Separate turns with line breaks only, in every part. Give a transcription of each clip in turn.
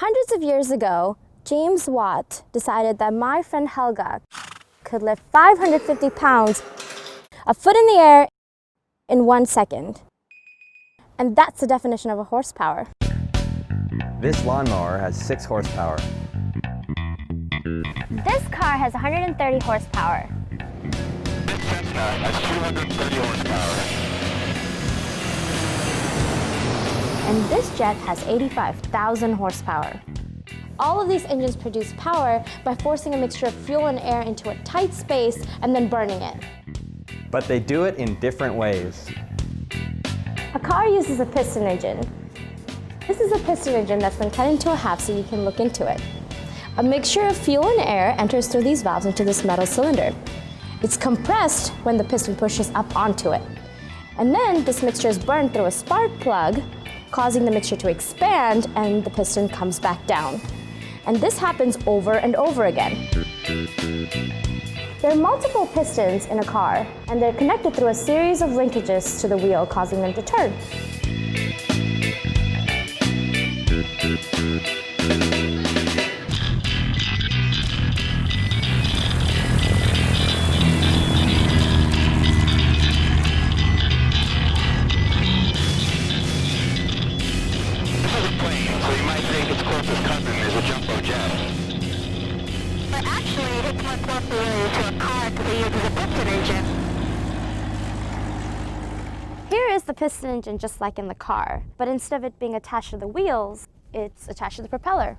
Hundreds of years ago, James Watt decided that my friend Helga could lift 550 pounds a foot in the air in 1 second. And that's the definition of a horsepower.
This lawnmower has 6 horsepower.
This car has 130 horsepower.
This Cessna has 230 horsepower.
And this jet has 85,000 horsepower. All of these engines produce power by forcing a mixture of fuel and air into a tight space and then burning it.
But they do it in different ways.
A car uses a piston engine. This is a piston engine that's been cut into a half so you can look into it. A mixture of fuel and air enters through these valves into this metal cylinder. It's compressed when the piston pushes up onto it. And then this mixture is burned through a spark plug, causing the mixture to expand, and the piston comes back down. And this happens over and over again. There are multiple pistons in a car, and they're connected through a series of linkages to the wheel, causing them to turn.
But actually, it's more closely related to a car because it uses a piston engine.
Here is the piston engine just like in the car, but instead of it being attached to the wheels, it's attached to the propeller.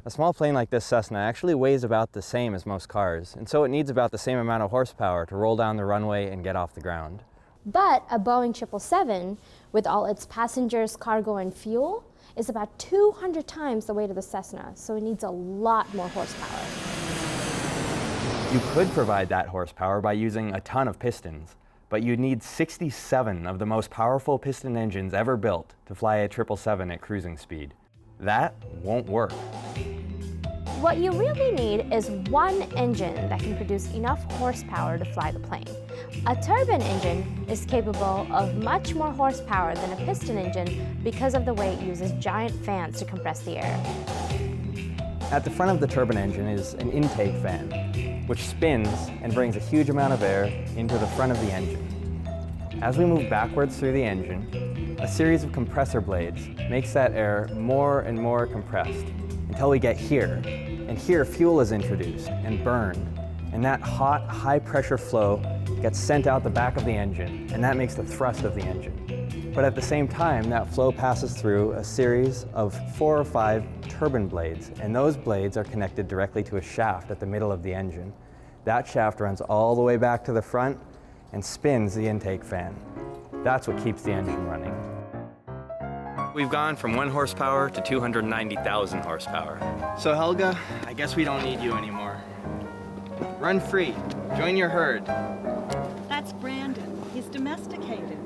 A small plane like this Cessna actually weighs about the same as most cars, and so it needs about the same amount of horsepower to roll down the runway and get off the ground.
But a Boeing 777, with all its passengers, cargo, and fuel, is about 200 times the weight of the Cessna, so it needs a lot more horsepower.
You could provide that horsepower by using a ton of pistons, but you'd need 67 of the most powerful piston engines ever built to fly a 777 at cruising speed. That won't work.
What you really need is one engine that can produce enough horsepower to fly the plane. A turbine engine is capable of much more horsepower than a piston engine because of the way it uses giant fans to compress the air.
At the front of the turbine engine is an intake fan, which spins and brings a huge amount of air into the front of the engine. As we move backwards through the engine, a series of compressor blades makes that air more and more compressed until we get here. And here fuel is introduced and burned, and that hot, high-pressure flow gets sent out the back of the engine, and that makes the thrust of the engine. But at the same time, that flow passes through a series of 4 or 5 turbine blades, and those blades are connected directly to a shaft at the middle of the engine. That shaft runs all the way back to the front and spins the intake fan. That's what keeps the engine running. We've gone from 1 horsepower to 290,000 horsepower. So Helga, I guess we don't need you anymore. Run free, join your herd.
That's Brandon. He's domesticated.